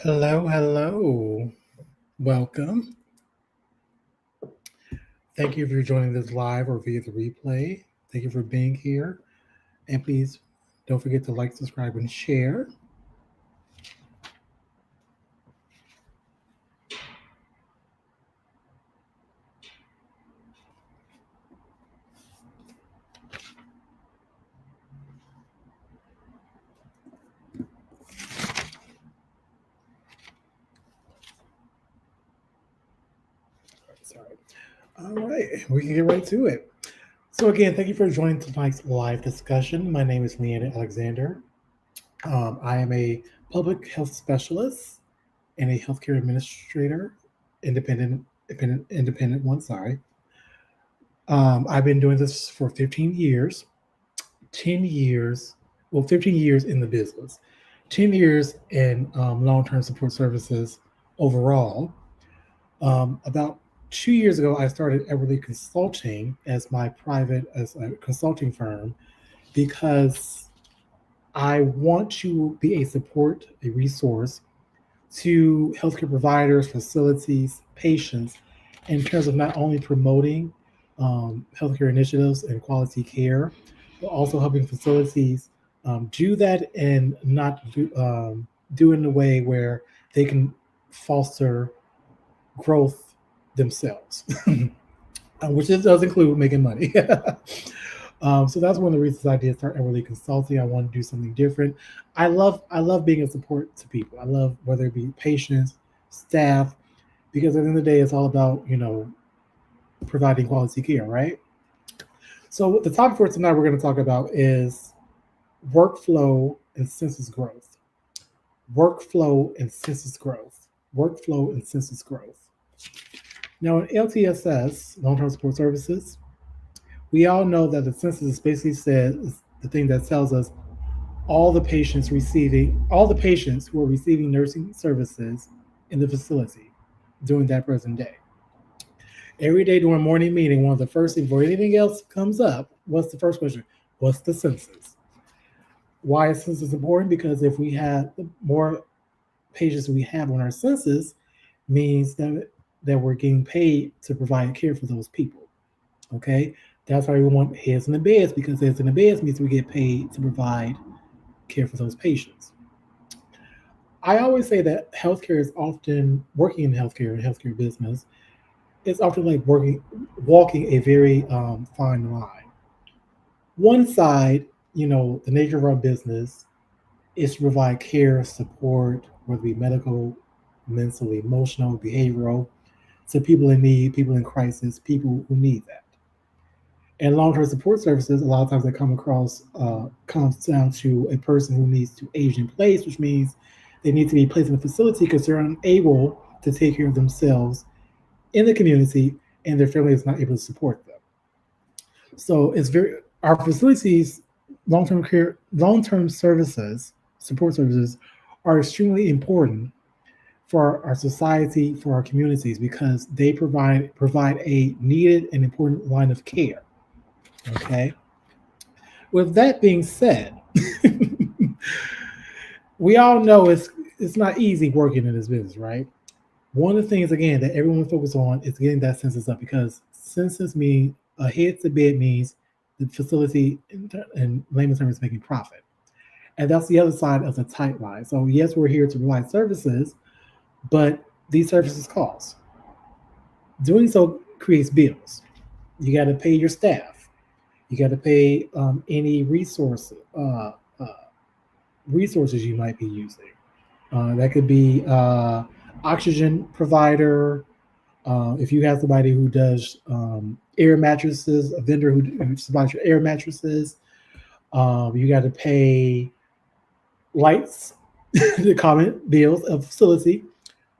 Hello, hello. Welcome. Thank you for joining this live or via the replay. Thank you for being here. And please don't forget to like, subscribe, and share. Sorry. All right, we can get right to it. So, again, thank you for joining tonight's live discussion. My name is Leeander Alexander. I am a public health specialist and a healthcare administrator, independent one, sorry. I've been doing this for 15 years. 10 years, well, 15 years in the business, 10 years in long term support services overall. About 2 years ago, I started Everly Consulting as a consulting firm because I want to be a support, a resource to healthcare providers, facilities, patients in terms of not only promoting healthcare initiatives and quality care, but also helping facilities do that and not do it in a way where they can foster growth themselves, which does include making money. So that's one of the reasons I did start Everly Consulting. I want to do something different. I love being a support to people. I love whether it be patients, staff, because at the end of the day, it's all about providing quality care, right? So the topic for tonight we're going to talk about is workflow and census growth. Workflow and census growth. Workflow and census growth. Now in LTSS, long-term support services, we all know that the census basically says the thing that tells us all the patients who are receiving nursing services in the facility during that present day. Every day during morning meeting, one of the first things before anything else comes up, what's the first question? What's the census? Why is census important? Because if we have the more patients we have on our census, means that we're getting paid to provide care for those people. Okay, that's why we want heads in the beds, because heads in the beds means we get paid to provide care for those patients. I always say that healthcare is often working in healthcare and healthcare business. It's often like walking a very fine line. One side, the nature of our business is to provide care, support, whether it be medical, mental, emotional, behavioral, to people in need, people in crisis, people who need that. And long-term support services, a lot of times they comes down to a person who needs to age in place, which means they need to be placed in a facility because they're unable to take care of themselves in the community, and their family is not able to support them. So it's very our facilities, long-term services, support services are extremely important for our society, for our communities, because they provide a needed and important line of care. Okay. With that being said, we all know it's not easy working in this business, right? One of the things again that everyone focuses on is getting that census up, because census means a head to bed means the facility in layman's terms is making profit. And that's the other side of the tight line. So yes, we're here to provide services, but these services cost. Doing so creates bills. You got to pay your staff. You got to pay any resources you might be using. That could be oxygen provider. If you have somebody who does air mattresses, a vendor who supplies your air mattresses, you got to pay lights, the common bills of facility,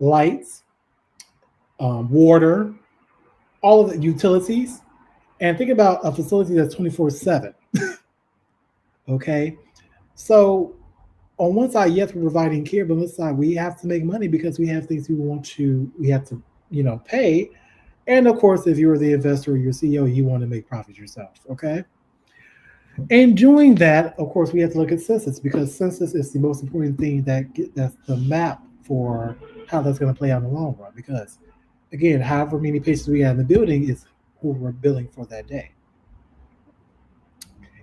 lights, water, all of the utilities. And think about a facility that's 24/7. Okay. So on one side, yes, we're providing care, but on the side, we have to make money because we have things we have to, pay. And of course, if you're the investor or your CEO, you want to make profits yourself. Okay. And doing that, of course, we have to look at census, because census is the most important thing that's the map for how that's going to play out in the long run. Because again, however many patients we have in the building is who we're billing for that day.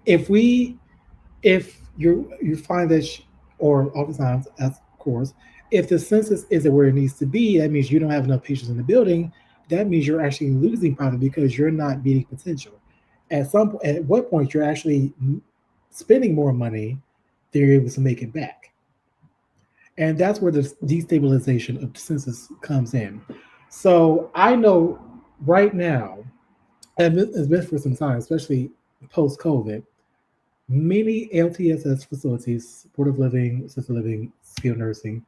If we if you find that or oftentimes, as of course, if the census isn't where it needs to be, that means you don't have enough patients in the building. That means you're actually losing profit because you're not meeting potential. At what point you're actually spending more money than you're able to make it back, and that's where the destabilization of the census comes in. So I know right now, and it's been for some time, especially post COVID, many LTSS facilities, supportive living, assisted living, skilled nursing,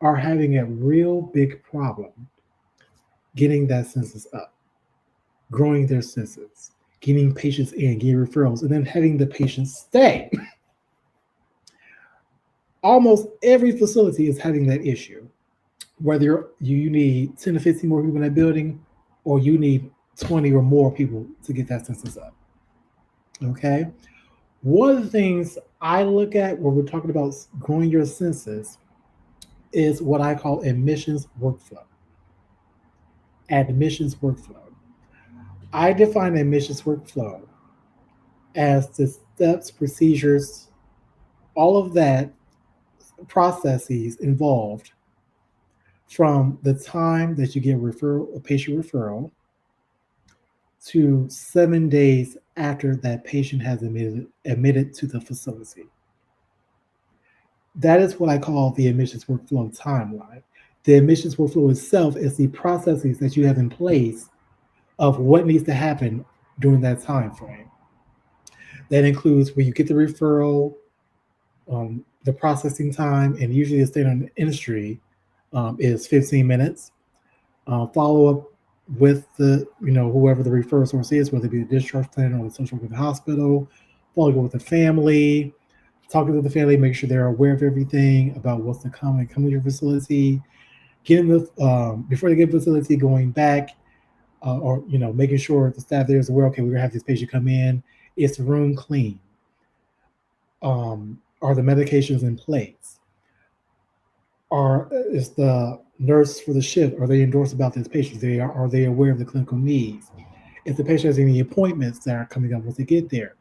are having a real big problem getting that census up, growing their census, getting patients in, getting referrals, and then having the patients stay. Almost every facility is having that issue, whether you need 10 to 15 more people in that building or you need 20 or more people to get that census up. Okay? One of the things I look at when we're talking about growing your census is what I call admissions workflow. Admissions workflow. I define admissions workflow as the steps, procedures, all of that processes involved from the time that you get a patient referral to 7 days after that patient has admitted to the facility. That is what I call the admissions workflow timeline. The admissions workflow itself is the processes that you have in place of what needs to happen during that time frame. That includes when you get the referral, the processing time, and usually the standard industry is 15 minutes. Follow up with the whoever the referral source is, whether it be the discharge plan or the social worker at the hospital. Follow up with the family, talking to the family, make sure they're aware of everything about what's to come and come to your facility. Getting the before they get the facility, going back or making sure the staff there is aware. Okay, we're gonna have this patient come in. Is the room clean? Are the medications in place? Is the nurse for the shift, are they endorsed about this patient? Are they aware of the clinical needs? If the patient has any appointments that are coming up once they get there,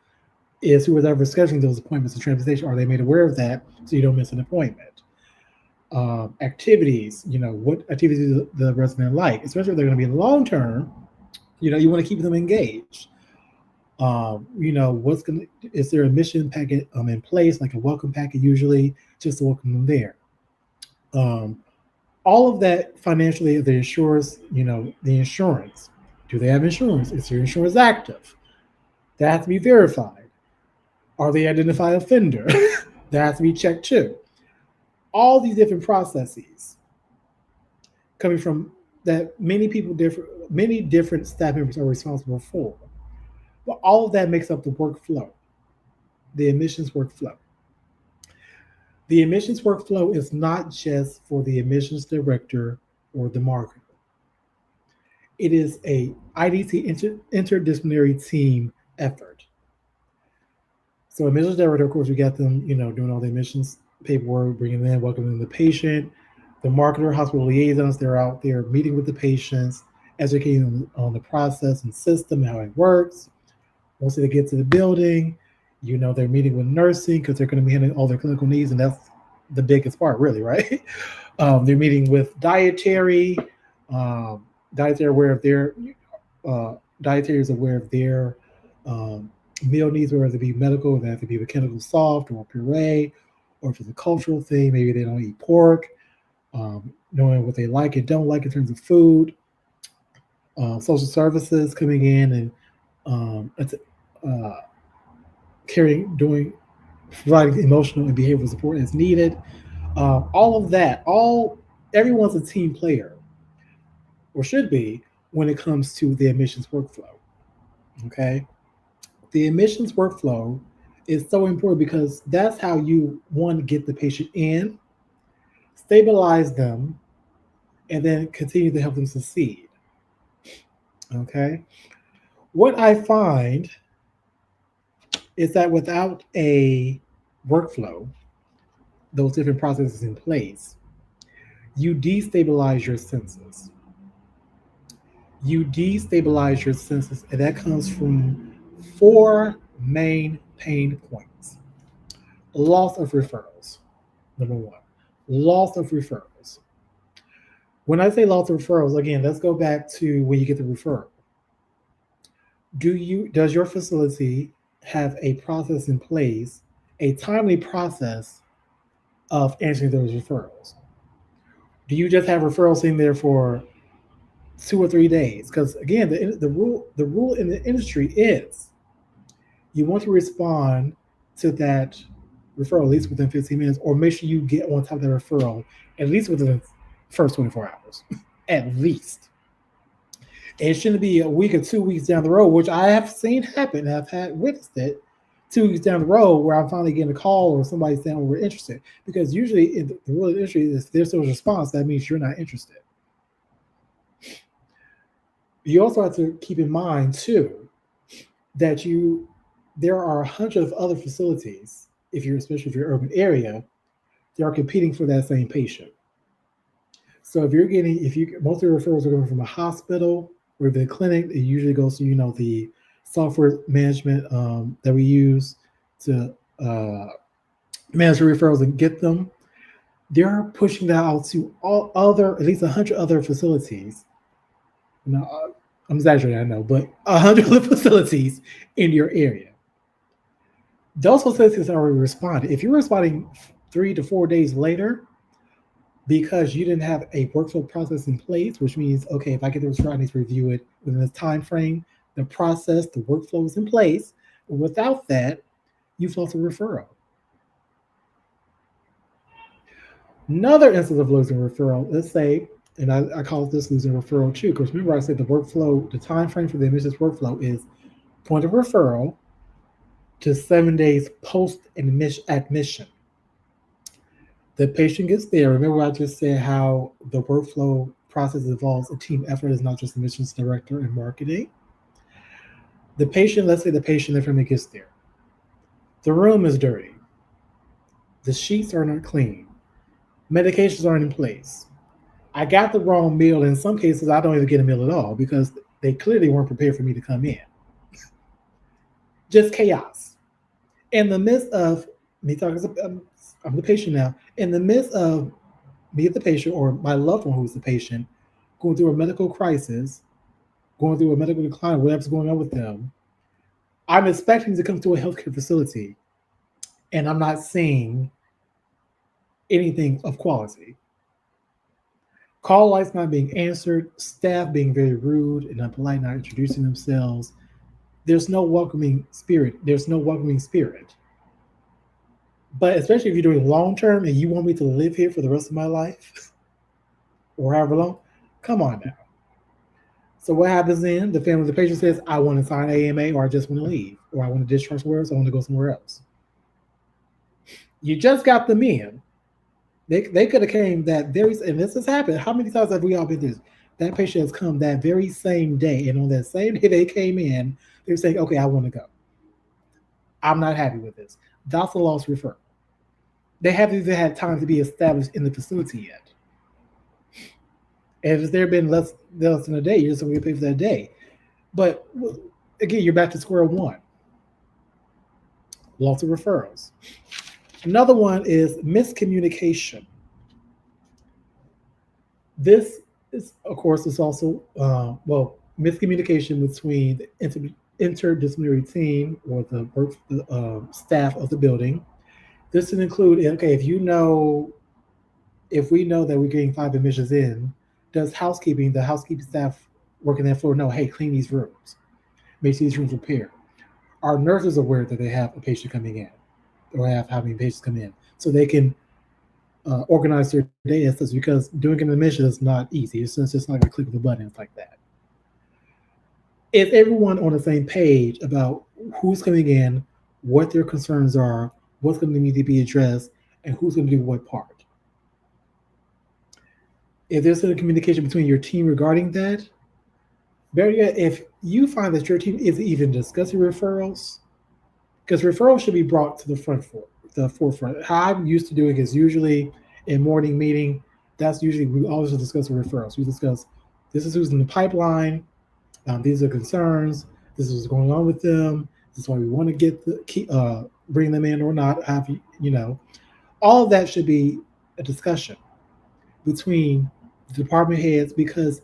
is whoever scheduling those appointments and transportation, are they made aware of that so you don't miss an appointment? Activities, what activities the resident like, especially if they're going to be long term. You want to keep them engaged. Is there a mission packet in place, like a welcome packet usually, just to welcome them there? All of that financially, the insurance, the insurance. Do they have insurance? Is their insurance active? That has to be verified. Are they identified offender? That has to be checked too. All these different processes coming from that many different staff members are responsible for. But all of that makes up the workflow, the admissions workflow. The admissions workflow is not just for the admissions director or the marketer. It is a IDT interdisciplinary team effort. So admissions director, of course, we got them, doing all the admissions paperwork, bringing them in, welcoming the patient. The marketer, hospital liaisons, they're out there meeting with the patients, educating them on the process and system, how it works. Once they get to the building, they're meeting with nursing because they're going to be handling all their clinical needs, and that's the biggest part, really, right? They're meeting with dietary. Dietary aware of their dietary is aware of their meal needs, whether it be medical, they have to be mechanical soft or puree, or if it's a cultural thing, maybe they don't eat pork. Knowing what they like and don't like in terms of food. Social services coming in and providing emotional and behavioral support as needed. All of that, everyone's a team player, or should be, when it comes to the admissions workflow. Okay, the admissions workflow is so important because that's how you get the patient in, stabilize them, and then continue to help them succeed. Okay, what I find is that without a workflow, those different processes in place, You destabilize your census. You destabilize your census, and that comes from four main pain points. Loss of referrals, number one. Loss of referrals. When I say loss of referrals, again, let's go back to when you get the referral. Does your facility have a process in place, a timely process of answering those referrals? Do you just have referrals in there for 2 or 3 days? Because again, the rule in the industry is you want to respond to that referral at least within 15 minutes, or make sure you get on top of the referral at least within the first 24 hours, at least. It shouldn't be a week or 2 weeks down the road, which I have seen happen. I've had witnessed it 2 weeks down the road where I'm finally getting a call or somebody saying, "Oh, we're interested." Because usually in the rule of the industry is if there's no response, that means you're not interested. You also have to keep in mind too that there are hundreds of other facilities, if you're especially if you're urban area, they are competing for that same patient. So if you most of the referrals are coming from a hospital or even a clinic, it usually goes to the software management that we use to uh, manage the referrals and get them. They're pushing that out to all other at least 100 other facilities. Now, I'm exaggerating, I know, but 100 other facilities in your area. Those facilities already responded. If you're responding 3 to 4 days later, because you didn't have a workflow process in place, which means, okay, if I get the referral, I need to review it within this time frame. The process, the workflow is in place. But without that, you've lost a referral. Another instance of losing a referral, let's say, and I call this losing a referral too, because remember I said the time frame for the admissions workflow is point of referral to 7 days post admission. The patient gets there. Remember, I just said how the workflow process involves a team effort. It's not just the admissions director and marketing. Let's say the patient information gets there. The room is dirty. The sheets are not clean. Medications aren't in place. I got the wrong meal. In some cases, I don't even get a meal at all because they clearly weren't prepared for me to come in. Just chaos. In the midst of me talking, I'm the patient now. In the midst of me as the patient or my loved one who's the patient going through a medical crisis, going through a medical decline, whatever's going on with them, I'm expecting to come to a healthcare facility and I'm not seeing anything of quality. Call lights not being answered, staff being very rude and unpolite, not introducing themselves. There's no welcoming spirit. There's no welcoming spirit. But especially if you're doing long term and you want me to live here for the rest of my life or however long, come on now. So what happens then? The family, the patient says, "I want to sign AMA, or I just want to leave, or I want to discharge somewhere else. I want to go somewhere else." You just got them in. They could have came that very, and this has happened. How many times have we all been through this? That patient has come that very same day, and on that same day they came in, they're saying, "Okay, I want to go. I'm not happy with this." That's a lost referral. They haven't even had time to be established in the facility yet. And if there been less than a day, you're just going to get paid for that day. But again, you're back to square one. Lots of referrals. Another one is miscommunication. This is, of course, is also miscommunication between the interdisciplinary team or the staff of the building. This would include, okay, if we know that we're getting 5 admissions in, does the housekeeping staff working that floor know, hey, clean these rooms, make sure these rooms repaired? Are nurses aware that they have a patient coming in or have how many patients come in so they can organize their day as such, because doing an admission is not easy. It's just like a click of a button. It's like that. Is everyone on the same page about who's coming in, what their concerns are, what's going to need to be addressed, and who's going to do what part? If there's a communication between your team regarding that, better yet, if you find that your team isn't even discussing referrals, because referrals should be brought to the forefront. How I'm used to doing is usually in morning meeting, That's usually, we always discuss referrals. We discuss, this is who's in the pipeline, these are concerns, this is what's going on with them, this is why we want to get bring them in or not. Have all of that should be a discussion between the department heads, because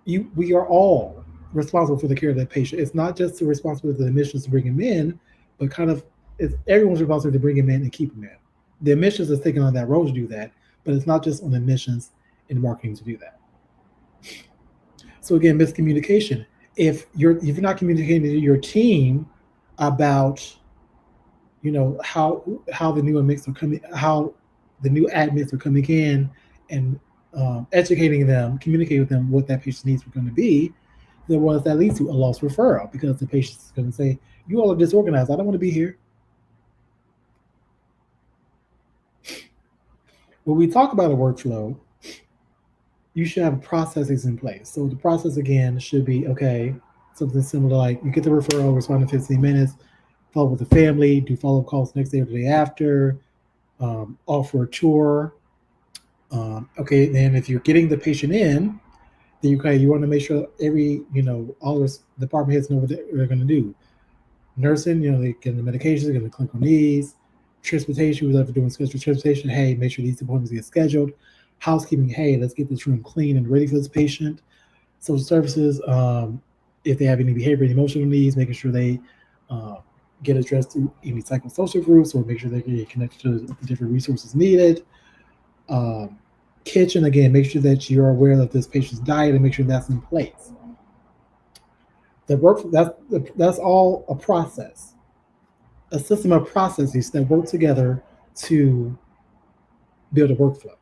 we are all responsible for the care of that patient. It's not just the responsibility of the admissions to bring him in, but kind of it's everyone's responsibility to bring him in and keep him in. The admissions is taking on that role to do that, but it's not just on admissions and marketing to do that. So again, miscommunication. If you're not communicating to your team about how the new admits are coming, how the new admits are coming in, and educating them, communicating with them what that patient's needs are going to be, then what that leads to? A lost referral, because the patient's going to say, "You all are disorganized. I don't want to be here." When we talk about a workflow, you should have processes in place. So the process again should be, okay, something similar like you get the referral, respond in 15 minutes, follow with the family, do follow-up calls next day or the day after, offer a tour. Okay, then if you're getting the patient in, then you want to make sure all the department heads know what they're going to do. Nursing, they get the medications, get the clinical needs. Transportation, who's ever doing scheduled transportation, hey, make sure these appointments get scheduled. Housekeeping, hey, let's get this room clean and ready for this patient. Social services, if they have any behavior and emotional needs, making sure they get addressed through any psychosocial groups, or make sure they get connected to the different resources needed. Kitchen, again, make sure that you're aware of this patient's diet and make sure that's in place. That's all a process, a system of processes that work together to build a workflow.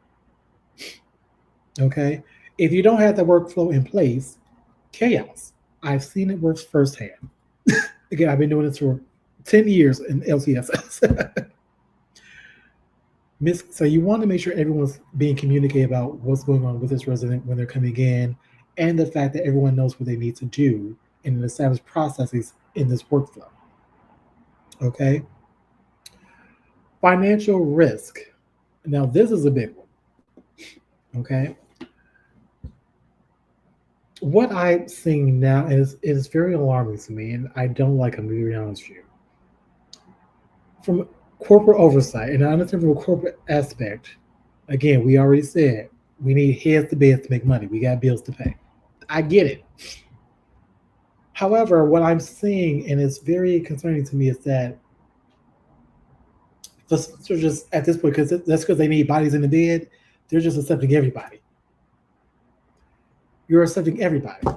Okay, if you don't have the workflow in place, chaos. I've seen it work firsthand. Again, I've been doing this for 10 years in LCSS. So you want to make sure everyone's being communicated about what's going on with this resident when they're coming in, and the fact that everyone knows what they need to do and establish processes in this workflow. Okay. Financial risk. Now, this is a big one. Okay. What I'm seeing now is very alarming to me, and I don't like it, to be honest with you. From corporate oversight, and I understand from a corporate aspect, again, we already said we need heads to beds to make money. We got bills to pay. I get it. However, what I'm seeing, and it's very concerning to me, is that they're just at this point, because they need bodies in the bed, they're just accepting everybody. You're accepting everybody.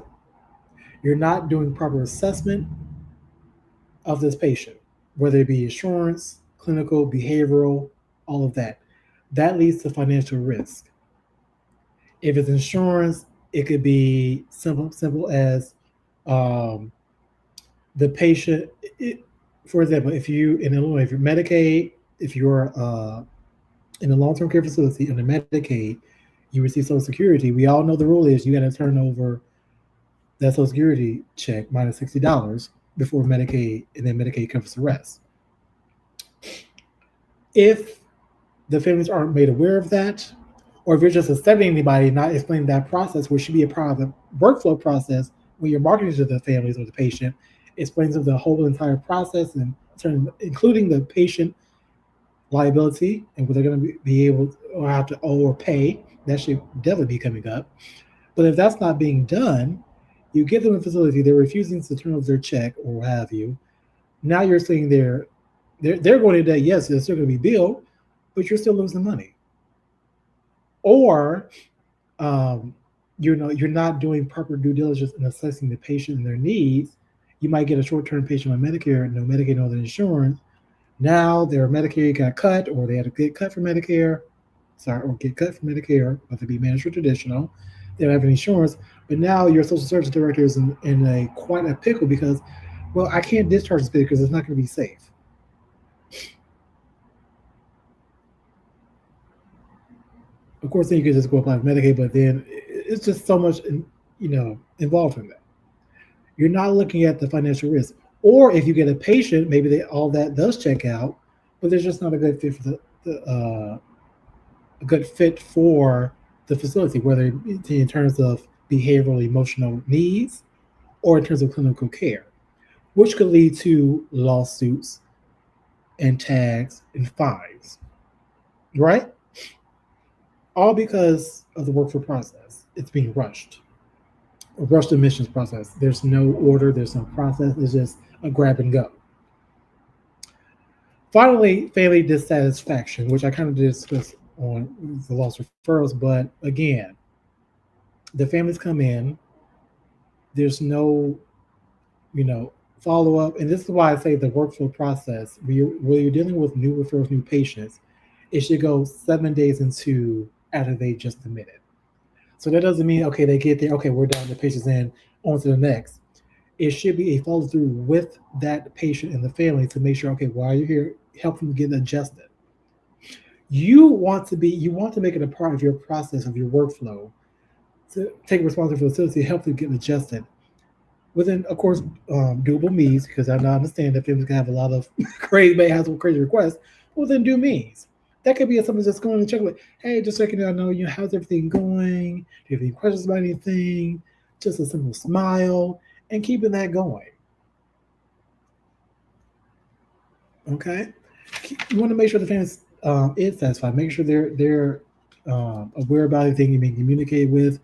You're not doing proper assessment of this patient, whether it be insurance, clinical, behavioral, all of that. That leads to financial risk. If it's insurance, it could be simple as the patient. For example, if you in Illinois, if you're Medicaid, if you're in a long-term care facility under Medicaid, you receive Social Security. We all know the rule is you got to turn over that Social Security check minus $60 before Medicaid, and then Medicaid covers the rest. If the families aren't made aware of that, or if you're just accepting anybody, not explaining that process, which should be a part of the workflow process when you're marketing to the families or the patient, explains of the whole entire process, and including the patient liability and what they're going to be able to, or have to owe or pay. That should definitely be coming up. But if that's not being done, you give them a facility, they're refusing to turn over their check or what have you. Now you're saying they're going to debt. Yes, they're still going to be billed, but you're still losing money. Or you're not doing proper due diligence in assessing the patient and their needs. You might get a short-term patient on Medicare, no Medicaid, no other insurance. Now their Medicare got cut, or they had to get cut from Medicare. Or get cut from Medicare, whether it be managed or traditional. They don't have any insurance, but now your social service director is in quite a pickle because, well, I can't discharge this because it's not going to be safe. Of course, then you can just go apply for Medicaid, but then it's just so much, involved in that. You're not looking at the financial risk. Or if you get a patient, maybe all that does check out, but there's just not a good fit for a good fit for the facility, whether in terms of behavioral emotional needs or in terms of clinical care, which could lead to lawsuits and tags and fines, right? All because of the workflow process. It's being rushed, a rushed admissions process. There's no order, there's no process, it's just a grab and go. Finally, family dissatisfaction, which I kind of discussed on the lost referrals, but again, the families come in, there's no, you know, follow up, and this is why I say the workflow process, where you're dealing with new referrals, new patients, it should go 7 days into after they just admitted. So that doesn't mean okay, they get there, okay, we're done, the patient's in, on to the next. It should be a follow through with that patient and the family to make sure, okay, while you're here, help them get adjusted. You want to make it a part of your process of your workflow to take responsibility for the facility, help them get adjusted within, of course, doable means, because I understand that families can have a lot of crazy, may have some crazy requests. Well, then do means. That could be something just going to check with, hey, just checking out, know, how's everything going? Do you have any questions about anything? Just a simple smile and keeping that going. Okay, you want to make sure the fans is satisfied. Make sure they're aware about anything you being communicated with.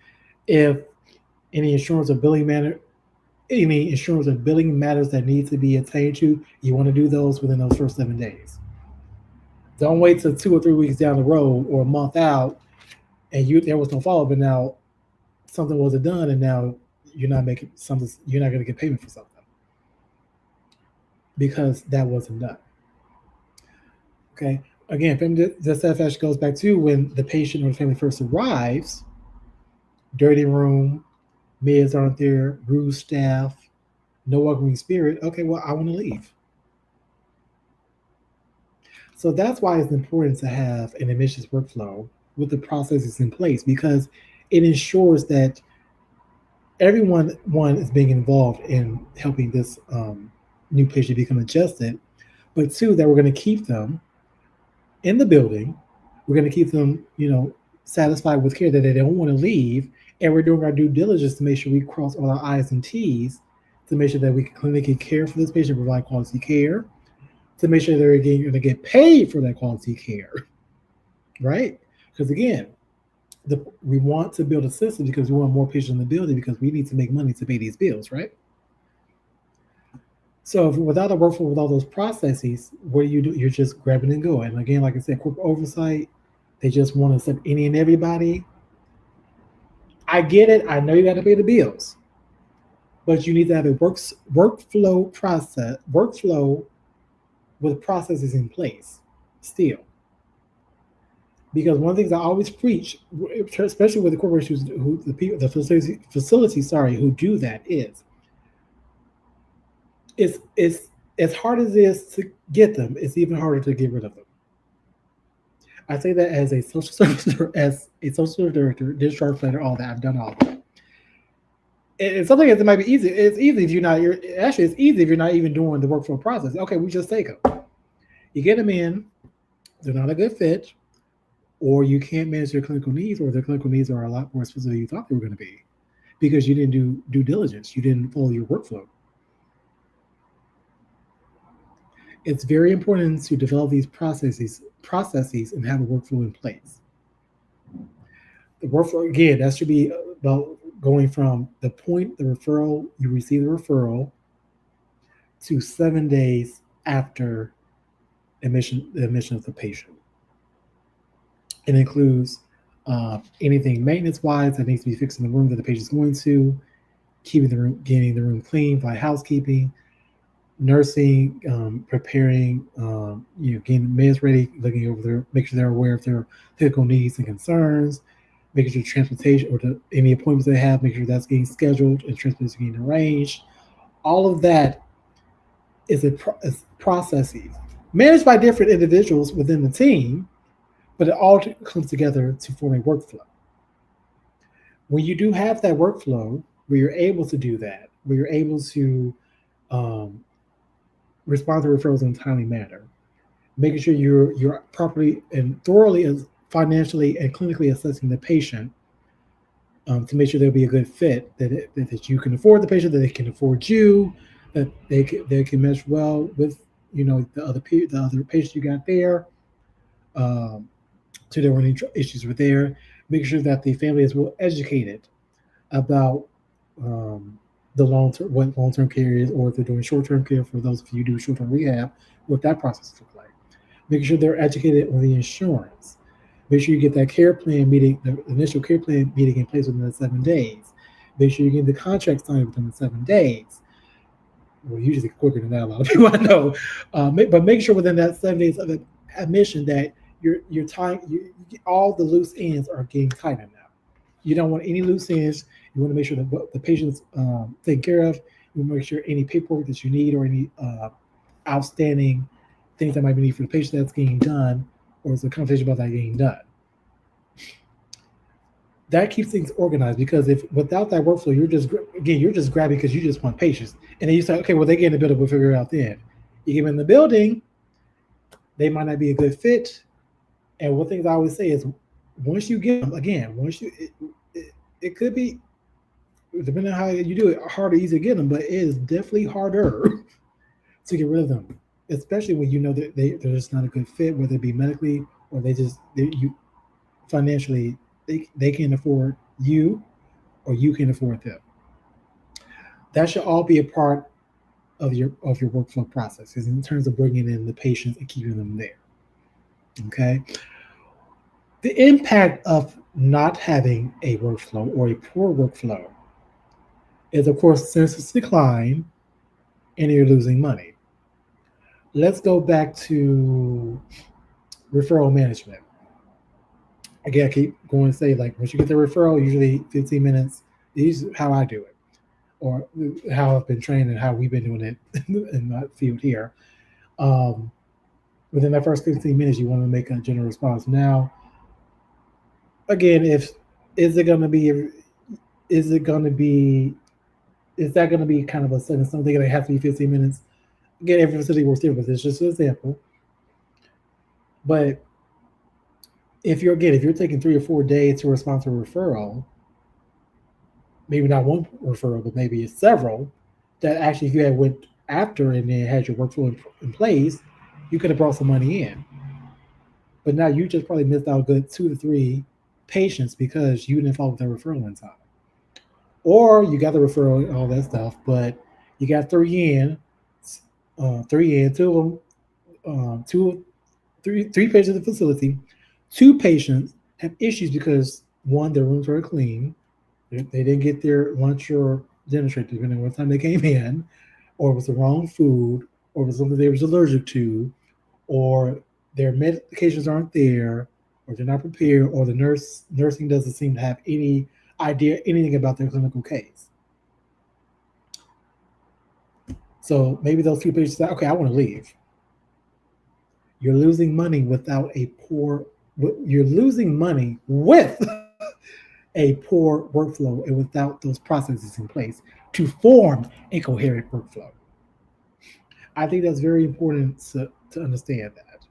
If any insurance or billing matter, any insurance or billing matters that need to be attained to, you want to do those within those first 7 days. Don't wait till 2 or 3 weeks down the road or a month out, and there was no follow up, and now something wasn't done, and now you're not making something. You're not going to get payment for something because that wasn't done. Okay. Again, family dissatisfaction goes back to when the patient or the family first arrives. Dirty room, meds aren't there, rude staff, no welcoming spirit. Okay, well, I want to leave. So that's why it's important to have an admissions workflow with the processes in place, because it ensures that everyone, one, is being involved in helping this new patient become adjusted, but two, that we're going to keep them in the building. We're going to keep them, satisfied with care, that they don't want to leave, and we're doing our due diligence to make sure we cross all our I's and T's to make sure that we can clinically care for this patient, provide quality care, to make sure they're going to get paid for that quality care, right? Because again, we want to build a system because we want more patients in the building because we need to make money to pay these bills, right? So without a workflow, with all those processes, what do? You're just grabbing and going. And again, like I said, corporate oversight, they just want to accept any and everybody. I get it. I know you got to pay the bills, but you need to have a workflow with processes in place still. Because one of the things I always preach, especially with the corporations the facilities, who do that, is it's as hard as it is to get them, it's even harder to get rid of them. I say that as a social service director, discharge planner, all that. I've done all that. It's something that might be easy. It's easy if you're not. It's easy if you're not even doing the workflow process. Okay, we just take them. You get them in. They're not a good fit, or you can't manage their clinical needs, or their clinical needs are a lot more specific than you thought they were going to be, because you didn't do due diligence. You didn't follow your workflow. It's very important to develop these processes and have a workflow in place. The workflow, again, that should be about going from the point you receive the referral to 7 days after the admission of the patient. It includes anything maintenance-wise that needs to be fixed in the room that the patient's going to, getting the room clean by housekeeping, nursing, preparing, getting meds ready, looking over there, making sure they're aware of their clinical needs and concerns, making sure transportation or any appointments they have, making sure that's getting scheduled and transportation getting arranged. All of that is processes managed by different individuals within the team, but it all comes together to form a workflow. When you do have that workflow, where you're able to do that, where you're able to respond to referrals in a timely manner, making sure you're properly and thoroughly financially and clinically assessing the patient to make sure they'll be a good fit, that you can afford the patient, that they can afford you, that they can mesh well with the other patients you got there. Um, so there weren't any issues with there. Making sure that the family is well educated about um, the long term care is, or if they're doing short term care for those of you who do short term rehab, what that process looks like. Making sure they're educated on the insurance. Make sure you get that care plan meeting, the initial care plan meeting in place within the 7 days. Make sure you get the contract signed within the 7 days. Well, usually quicker than that. A lot of people I know, but make sure within that 7 days of admission that you're tying all the loose ends are getting tightened now. You don't want any loose ends. You want to make sure that the patient's taken care of. You want to make sure any paperwork that you need or any outstanding things that might be needed for the patient that's getting done, or it's a conversation about that getting done. That keeps things organized because if without that workflow, you're just grabbing because you just want patients, and then you say, okay, well they get in the building, we'll figure it out then. You get them in the building, they might not be a good fit. And one thing I always say is, once you get them, again, it could be depending on how you do it, hard or easy to get them, but it is definitely harder to get rid of them, especially when you know that they're just not a good fit, whether it be medically or you financially they can't afford you or you can afford them. That should all be a part of your workflow process, is in terms of bringing in the patients and keeping them there. Okay. The impact of not having a workflow or a poor workflow is, of course, census decline and you're losing money. Let's go back to referral management. Again, I keep going to say, like, once you get the referral, usually 15 minutes. This is how I do it, or how I've been trained and how we've been doing it in my field here. Um, Within that first 15 minutes, you want to make a general response. Now, again, if is it going to be, is it going to be, is that going to be kind of a sentence, something that has to be 15 minutes? Again, every facility works different, but it's just an example. But if you're taking 3 or 4 days to respond to a referral, maybe not one referral, but maybe it's several, that actually if you had went after and then had your workflow in place, you could have brought some money in. But now you just probably missed out a good 2 to 3 patients because you didn't follow the referral in time. Or you got the referral and all that stuff, but you got three in, two of them, three patients in the facility. 2 patients have issues because one, their rooms were clean, they didn't get their lunch or dinner straight, depending on what time they came in, or it was the wrong food, or it was something they was allergic to, or their medications aren't there, or they're not prepared, or the nursing doesn't seem to have any idea anything about their clinical case. So maybe those 2 patients say, okay, I want to leave. You're losing money without a poor. You're losing money with a poor workflow and without those processes in place to form a coherent workflow. I think that's very important to understand that.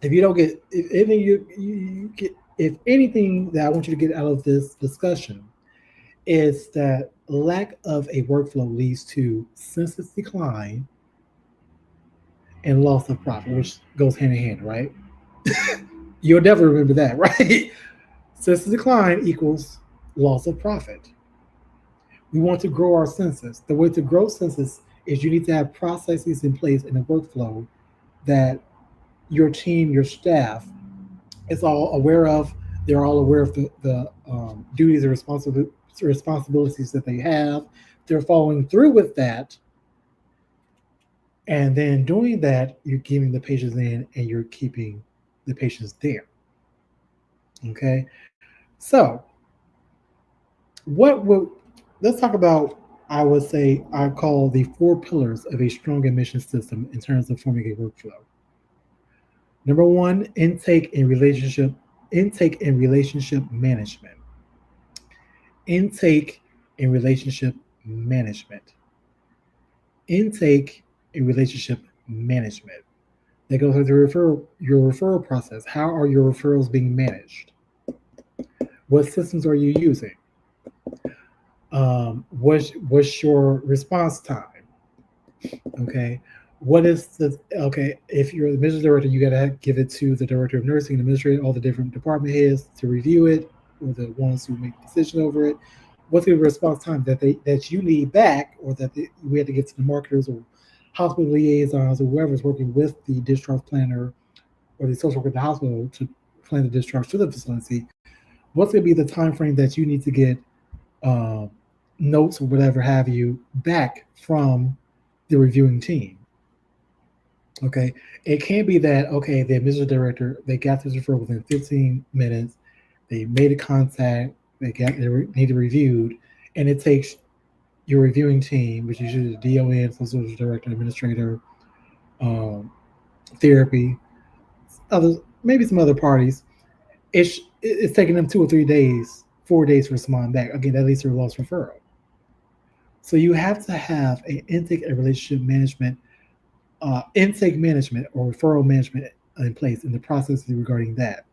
If you don't get, you get, if anything that I want you to get out of this discussion is that lack of a workflow leads to census decline and loss of profit, which goes hand in hand, right? You'll never remember that, right? Census decline equals loss of profit. We want to grow our census. The way to grow census is you need to have processes in place in a workflow that your team, your staff is all aware of. They're all aware of the duties and responsibilities that they have. They're following through with that. And then doing that, you're giving the patients in and you're keeping the patients there. Okay. So, what will let's talk about, I would say, I call the 4 pillars of a strong admission system in terms of forming a workflow. Number one, intake and relationship management. Intake and relationship management. Intake and relationship management. That goes into your referral process. How are your referrals being managed? What systems are you using? What's your response time? Okay. What is the okay? If you're the administrative director, you got to give it to the director of nursing, and administrator, all the different department heads to review it, or the ones who make the decision over it. What's the response time that you need back, or we had to get to the marketers or hospital liaisons or whoever's working with the discharge planner or the social worker at the hospital to plan the discharge to the facility? What's going to be the time frame that you need to get um, notes or whatever have you back from the reviewing team? Okay, it can't be that okay. The administrative director they got this referral within 15 minutes. They made a contact. Need it reviewed, and it takes your reviewing team, which is usually the DON, social director, administrator, um, therapy, others, maybe some other parties. It's taking them 2 or 3 days, 4 days to respond back. Again, that leads to a lost referral. So you have to have an intake and relationship management, intake management or referral management in place in the process regarding that.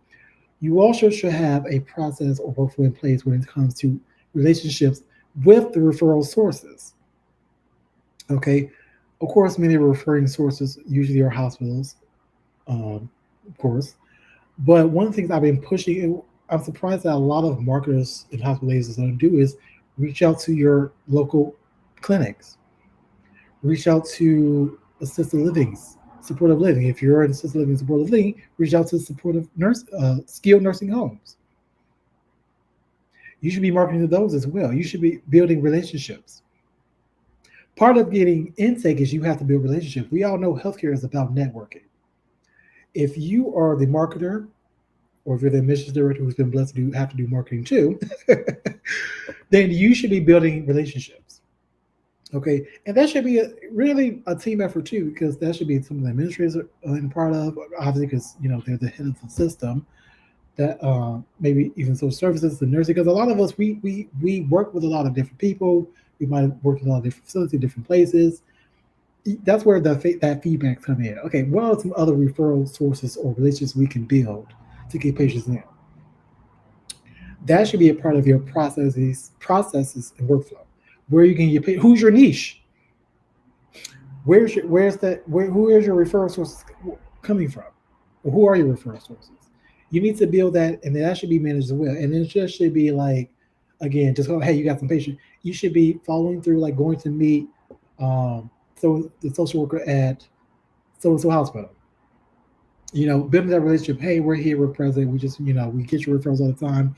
You also should have a process or workflow in place when it comes to relationships with the referral sources. Okay, of course, many referring sources usually are hospitals, of course. But one of the things I've been pushing, I'm surprised that a lot of marketers and hospitals don't do is reach out to your local clinics, reach out to assisted livings, supportive living. If you're in assisted living, supportive living, reach out to skilled nursing homes. You should be marketing to those as well. You should be building relationships. Part of getting intake is you have to build relationships. We all know healthcare is about networking. If you are the marketer, or if you're the admissions director who's been blessed to have to do marketing too, then you should be building relationships. Okay, and that should be really a team effort too, because that should be something the administrators are in part of. Obviously, because they're the head of the system. That maybe even social services, the nursing, because a lot of us we work with a lot of different people. We might have worked in a lot of different facilities, different places. That's where that feedback come in. Okay, what are some other referral sources or relationships we can build to get patients in? That should be a part of your processes and workflow. Where you can get who's your niche? Who is your referral sources coming from? Or who are your referral sources? You need to build that, and that should be managed as well. And it just should be like, again, just go, hey, you got some patient. You should be following through, like going to meet so the social worker at so and so hospital. Building that relationship. Hey, we're here, we're present. We just, we get your referrals all the time.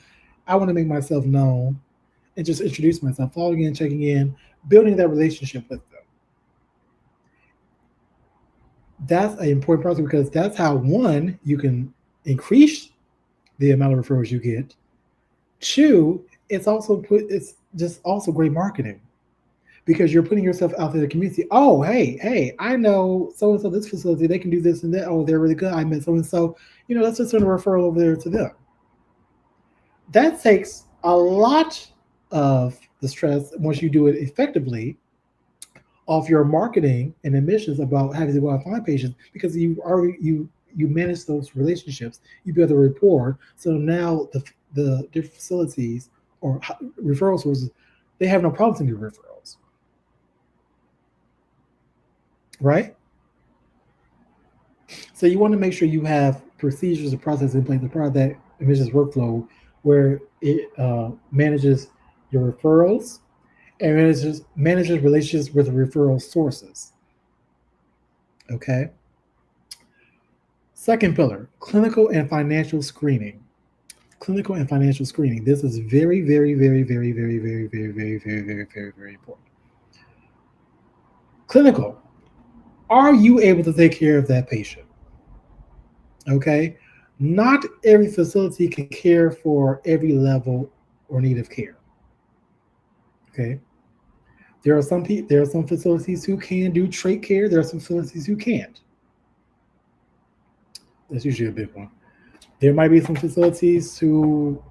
I want to make myself known and just introduce myself, following in, checking in, building that relationship with them. That's an important process because that's how, one, you can increase the amount of referrals you get. Two, it's just also great marketing because you're putting yourself out there in the community. Oh, hey, I know so and so this facility, they can do this and that. Oh, they're really good. I met so and so. Let's just send a referral over there to them. That takes a lot of the stress once you do it effectively off your marketing and admissions about having to go out and find patients because you manage those relationships, you build a rapport. So now the different facilities or referral sources, they have no problem sending referrals, right? So you want to make sure you have procedures and processes in place as part of that admissions workflow where it manages your referrals and manages relationships with the referral sources. Okay. Second pillar, clinical and financial screening. Clinical and financial screening. This is very, very, very, very, very, very, very, very, very, very, very, very important. Clinical. Are you able to take care of that patient? Okay. Not every facility can care for every level or need of care. Okay. There are some facilities who can do trach care. There are some facilities who can't. That's usually a big one. There might be some facilities who,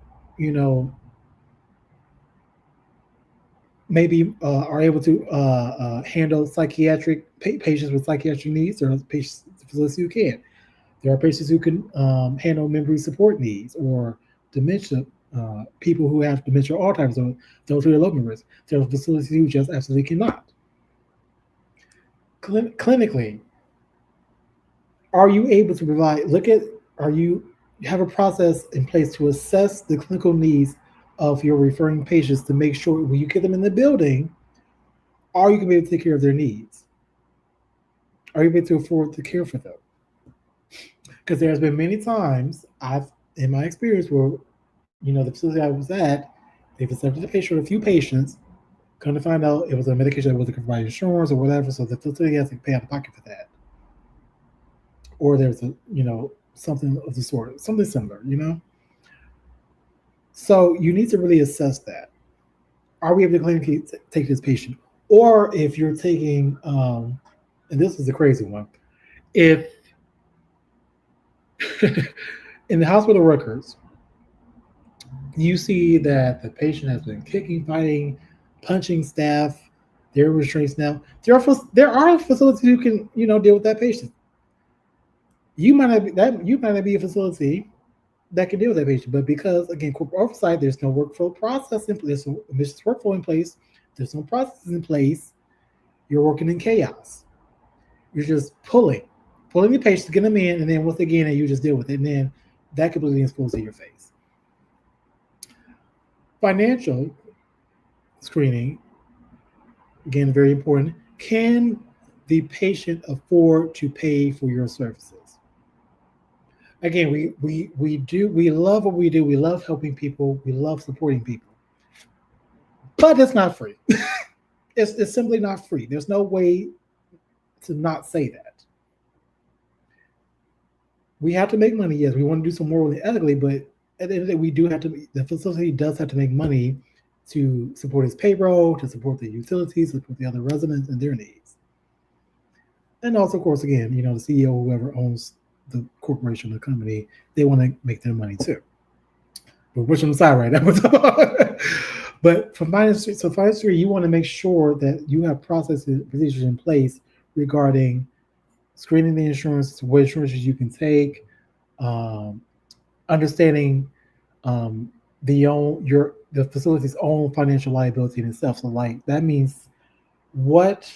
maybe are able to handle psychiatric patients with psychiatric needs, or facilities who can. There are patients who can handle memory support needs or dementia, people who have dementia or Alzheimer's, or those who are low memory risk. There are facilities who just absolutely cannot. Clinically, are you able to provide, are you have a process in place to assess the clinical needs of your referring patients to make sure when you get them in the building, are you going to be able to take care of their needs? Are you able to afford to care for them? Because there's been many times in my experience, where the facility I was at, they've accepted the patient or a few patients. Come to find out, it was a medication that wasn't covered by insurance or whatever, so the facility has to pay out of pocket for that. Or there's something of the sort, something similar. So you need to really assess that. Are we able to clinically take this patient? Or if you're taking, and this is a crazy one, if in the hospital records, you see that the patient has been kicking, fighting, punching staff, they're restraints now. There are facilities who can deal with that patient. You might not be a facility that can deal with that patient, but because again corporate oversight, there's no workflow process in place, there's no admissions workflow in place, there's no processes in place. You're working in chaos. You're just pulling the patient, get them in, and then once again, and you just deal with it, and then that completely exposes in your face. Financial screening, again, very important. Can the patient afford to pay for your services? Again, we love what we do. We love helping people. We love supporting people, but it's not free. It's simply not free. There's no way to not say that. We have to make money. Yes, we want to do some morally ethically, but at the end of the day, we do have to. The facility does have to make money to support its payroll, to support the utilities, to support the other residents and their needs. And also, of course, again, the CEO, whoever owns the corporation, the company, they want to make their money too. But which on the side right now. But for finance, you want to make sure that you have processes, procedures in place regarding screening the insurance, what insurances you can take, um, understanding the facility's own financial liability in itself. So, like that means what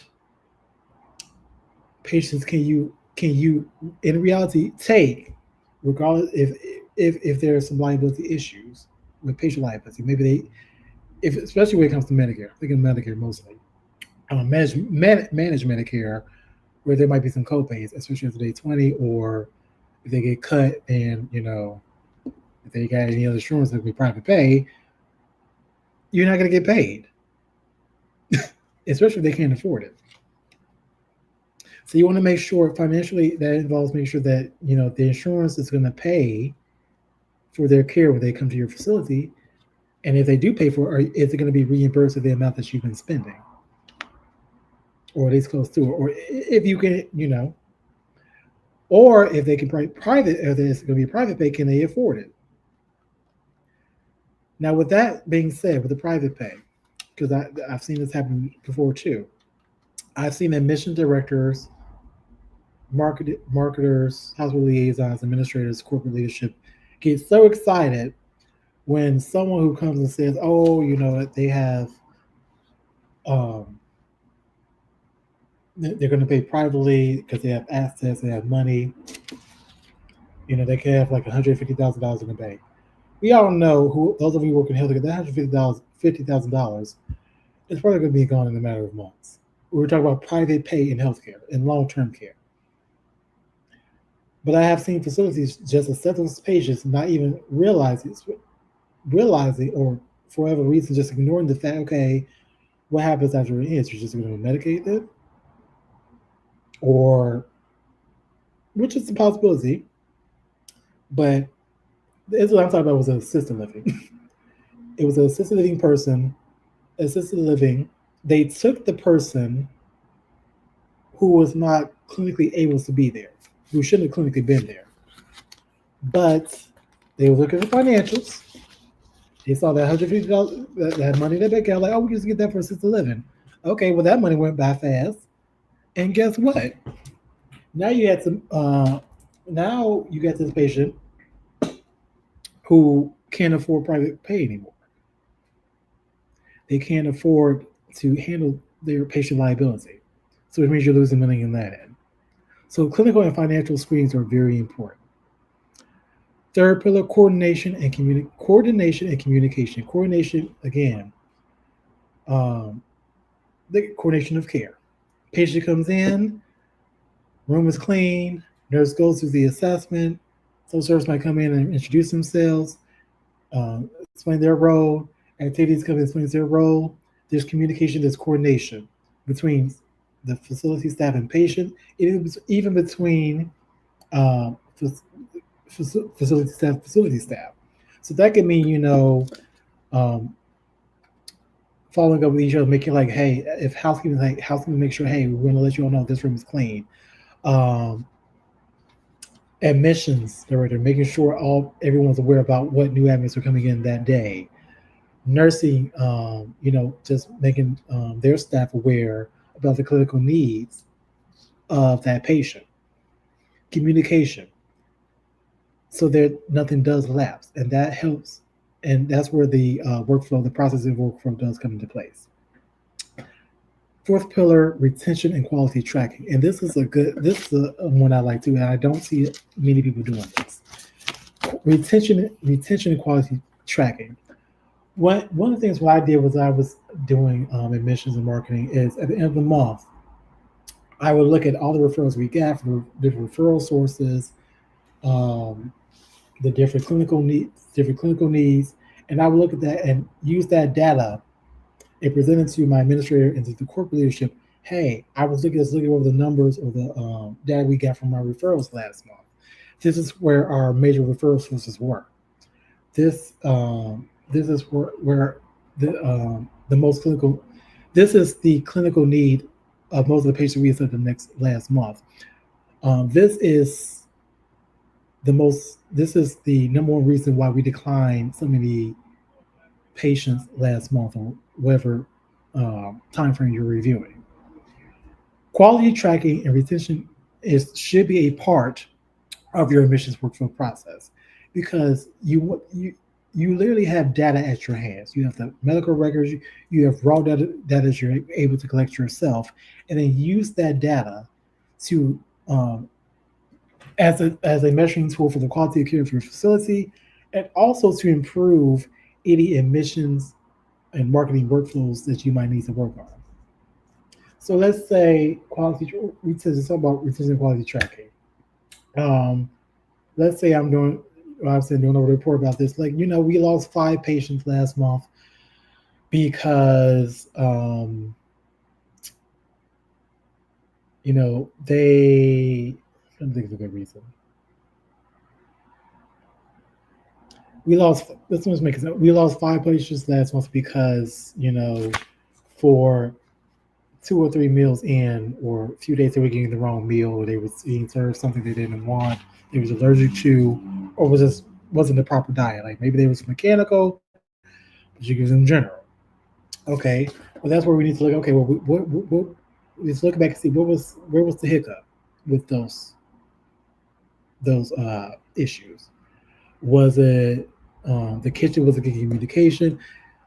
patients can you in reality take, regardless if there are some liability issues with patient liability. Maybe if especially when it comes to Medicare, I think in Medicare mostly, manage Medicare, where there might be some copays, especially if they 20, or if they get cut, and if they got any other insurance that we private pay, you're not going to get paid, especially if they can't afford it. So you want to make sure financially that involves making sure that the insurance is going to pay for their care when they come to your facility, and if they do pay for it, is it going to be reimbursed of the amount that you've been spending, or at least close to it, or if you can, or if they can private, if it's going to be private pay, can they afford it? Now, with that being said, with the private pay, because I've seen this happen before too. I've seen admission directors, marketers, hospital liaisons, administrators, corporate leadership get so excited when someone who comes and says, "Oh, they have, um, they're going to pay privately because they have assets, they have money. They can have like $150,000 in the bank." We all know, who those of you working in healthcare, that $150,000 is probably going to be gone in a matter of months. We're talking about private pay in healthcare and long-term care. But I have seen facilities just accept those patients, not even realizing, or for whatever reason, just ignoring the fact, okay, what happens after it ends? You're just going to medicate them? Or, which is a possibility, but this what I'm talking about was an assisted living. It was an assisted living person, assisted living. They took the person who was not clinically able to be there, who shouldn't have clinically been there. But they were looking at the financials. They saw that $150, that money in their bank account, like, oh, we just get that for assisted living. Okay, well, that money went by fast. And guess what? Now you had some Now you get this patient who can't afford private pay anymore. They can't afford to handle their patient liability. So it means you're losing money in that end. So clinical and financial screenings are very important. Third pillar, coordination and communication. Coordination, again, um, the coordination of care. Patient comes in, room is clean, nurse goes through the assessment. Social service might come in and introduce themselves, explain their role. Activities come in, explains their role. There's communication, there's coordination between the facility staff and patient, even between um, facility staff. So that could mean, um, following up with each other, making like, hey, if housekeeping, make sure, hey, we're gonna let you all know this room is clean. Um, Admissions director, making sure everyone's aware about what new admits are coming in that day. Nursing, just making their staff aware about the clinical needs of that patient. Communication, so that nothing does lapse, and that helps, and that's where the workflow, the processing workflow, does come into place. Fourth pillar, retention and quality tracking, and this is a one I like too, and I don't see many people doing this. Retention and quality tracking. One of the things what I did was I was doing admissions and marketing is at the end of the month, I would look at all the referrals we got from the referral sources, um, the different clinical needs, and I would look at that and use that data and present it to my administrator and to the corporate leadership. Hey, I was looking over the numbers or the data we got from our referrals last month. This is where our major referral sources were. This is where the most clinical. This is the clinical need of most of the patients we saw the next last month. This is This is the number one reason why we declined so many patients last month, or whatever time frame you're reviewing. Quality tracking and retention should be a part of your admissions workflow process, because you literally have data at your hands. You have the medical records, you have raw data that you're able to collect yourself, and then use that data to as a measuring tool for the quality of care of your facility, and also to improve any admissions and marketing workflows that you might need to work on. So let's say let's talk about retention quality tracking. Um, let's say I've been doing a report about this. Like, we lost 5 patients last month because, I'm thinking of a good reason. We lost 5 patients last month because, for 2 or 3 meals in, or a few days they were getting the wrong meal, or they were being served something they didn't want, they was allergic to, or wasn't the proper diet. Like maybe they was mechanical, but you give them general. Okay, well that's where we need to look. Okay, well let's look back and see where was the hiccup with those issues. Was it the kitchen? Was it good communication?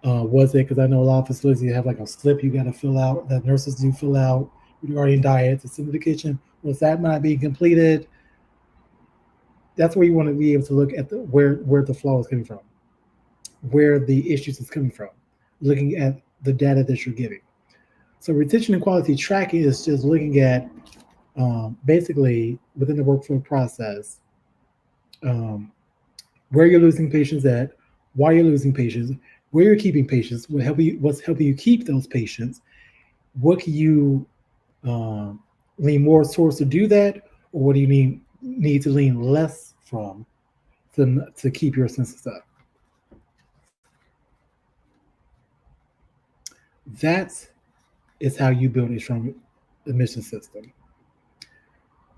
Was it because I know a lot of facilities have like a slip you got to fill out, that nurses do fill out regarding diets. It's in the kitchen. Was that not being completed? That's where you want to be able to look at where the flaw is coming from, where the issues is coming from, looking at the data that you're getting. So retention and quality tracking is just looking at basically within the workflow process, um, where you're losing patients at, why you're losing patients, where you're keeping patients, what's helping you keep those patients, what can you lean more towards to do that, or what do you need to lean less from to keep your census up. That is how you build a strong admission system.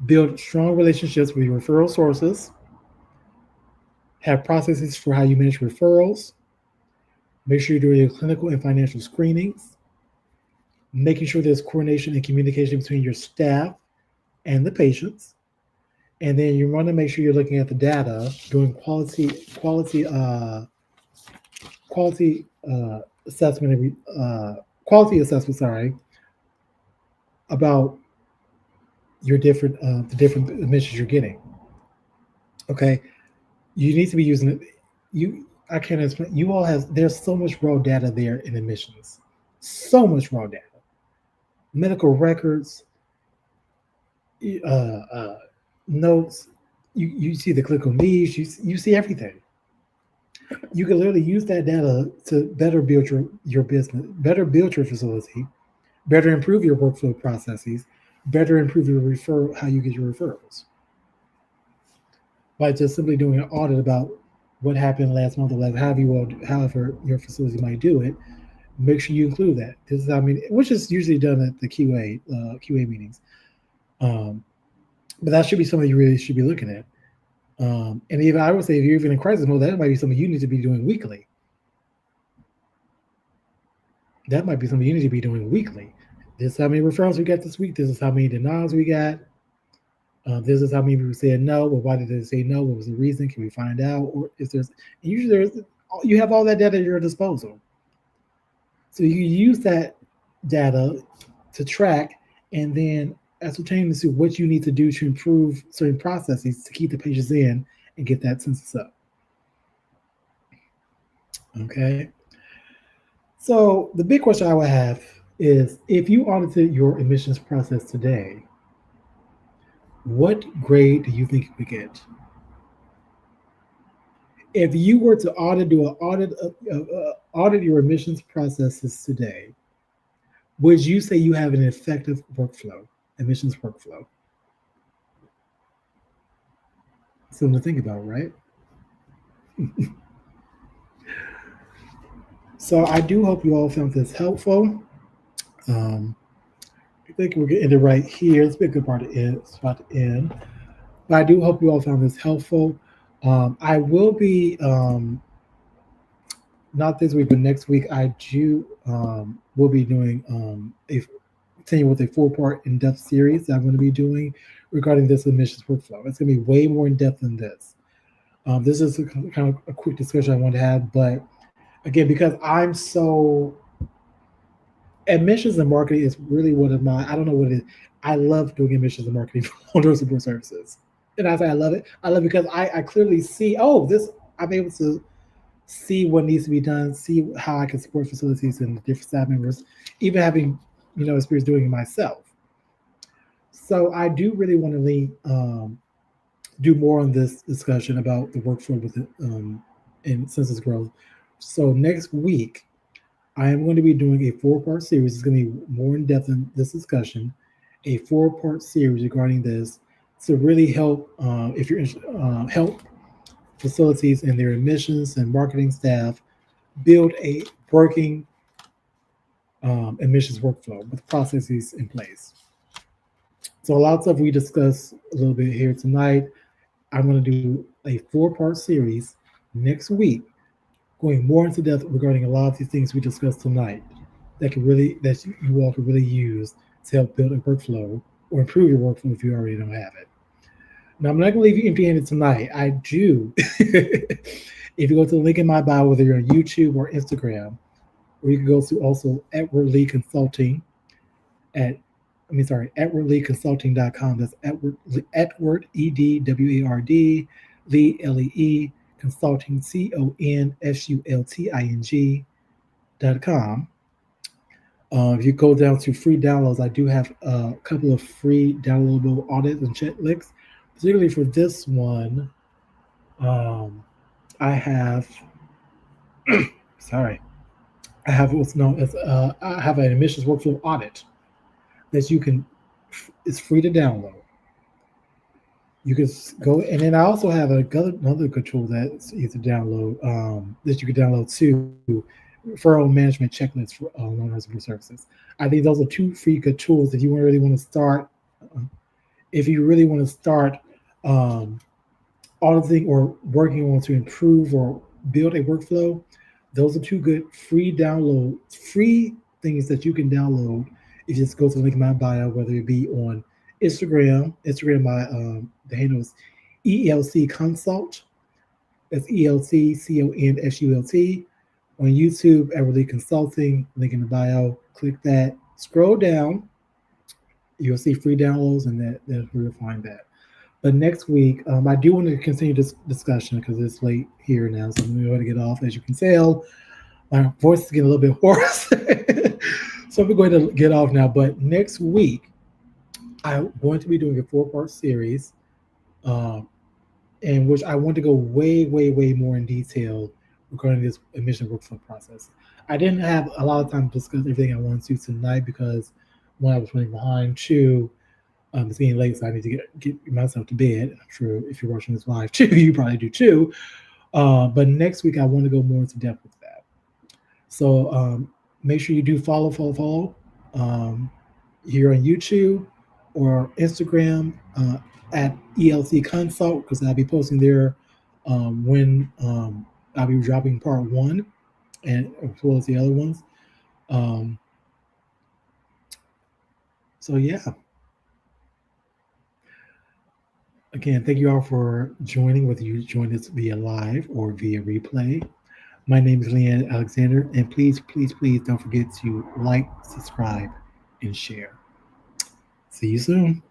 Build strong relationships with your referral sources, have processes for how you manage referrals, make sure you're doing your clinical and financial screenings, making sure there's coordination and communication between your staff and the patients, and then you want to make sure you're looking at the data, doing quality assessment, quality assessment. Sorry, about your different the different emissions you're getting. Okay, you need to be using it. I can't explain. You all have there's so much raw data there in emissions, so much raw data, medical records, uh, uh, notes. You see the clinical needs. You see everything. You can literally use that data to better build your business, better build your facility, better improve your workflow processes, better improve your refer how you get your referrals by just simply doing an audit about what happened last month or last however your facility might do it. Make sure you include that. This is I mean, which is usually done at the QA meetings. Um, but that should be something you really should be looking at. And even I would say if you're even in crisis mode, that might be something you need to be doing weekly. That might be something you need to be doing weekly. This is how many referrals we got this week. This is how many denials we got. This is how many people said no. Well, why did they say no? What was the reason? Can we find out? Or is there's usually you have all that data at your disposal. So you use that data to track and then ascertain to see what you need to do to improve certain processes to keep the patients in and get that census up. Okay. So the big question I would have is if you audited your admissions process today, what grade do you think you would get? If you were to do an audit your admissions processes today, would you say you have an effective workflow, admissions workflow? Something to think about, right? So I do hope you all found this helpful. Um, I think we're getting it right here. It's been a good part to end, spot to end. But I do hope you all found this helpful. I will be not this week, but next week. I do will be doing a continue with a 4-part in-depth series that I'm going to be doing regarding this admissions workflow. It's going to be way more in depth than this. This is kind of a quick discussion I want to have, but again, because I'm so admissions and marketing is really one of my I don't know what it is. I love doing admissions and marketing for nursing support services. And I say I love it. I love it because I clearly see, oh, this I'm able to see what needs to be done, see how I can support facilities and different staff members, even having experience doing it myself. So I do really want to do more on this discussion about the workflow with and census growth. So next week I am going to be doing a 4-part series. It's going to be more in depth in this discussion, a 4-part series regarding this to really help if you're help facilities and their admissions and marketing staff build a working admissions workflow with processes in place. So a lot of stuff we discussed a little bit here tonight. I'm going to do a 4-part series next week, going more into depth regarding a lot of these things we discussed tonight that you all can really use to help build a workflow or improve your workflow if you already don't have it. Now, I'm not going to leave you empty-handed tonight. I do. If you go to the link in my bio, whether you're on YouTube or Instagram, or you can go to also Edward Lee Consulting EdwardLeeConsulting.com. That's Edward, EDWARD, Lee, LEE, Consulting, CONSULTING.com. If you go down to free downloads, I do have a couple of free downloadable audits and checklists. Particularly for this one, I have, sorry, I have what's known as I have an admissions workflow audit that it's free to download. You can go, and then I also have another good tool that's easy to download that you can download too, referral management checklist for non support services. I think those are 2 free good tools if you really want to start. If you really want to start auditing or working on to improve or build a workflow, those are 2 good free things that you can download. You just go to the link in my bio, whether it be on Instagram, my the handle is ELC Consult. That's ELCCONSULT. On YouTube, Everly Consulting, link in the bio. Click that. Scroll down. You'll see free downloads, and that's where you'll find that. But next week, I do want to continue this discussion because it's late here now, so I'm going to get off. As you can tell, my voice is getting a little bit hoarse. So we're going to get off now. But next week, I'm going to be doing a 4-part series um, in which I want to go way, way, way more in detail regarding this admission workflow process. I didn't have a lot of time to discuss everything I wanted to tonight because one, I was running behind. Two, it's getting late, so I need to get myself to bed. I'm sure if you're watching this live too, you probably do too. But next week, I want to go more into depth with that. So make sure you do follow um, here on YouTube or Instagram at ELC Consult because I'll be posting there when I'll be dropping part one and as well as the other ones. Um, so yeah. Again, thank you all for joining, whether you join us via live or via replay. My name is Leeander Alexander, and please, please, please don't forget to like, subscribe, and share. See you soon.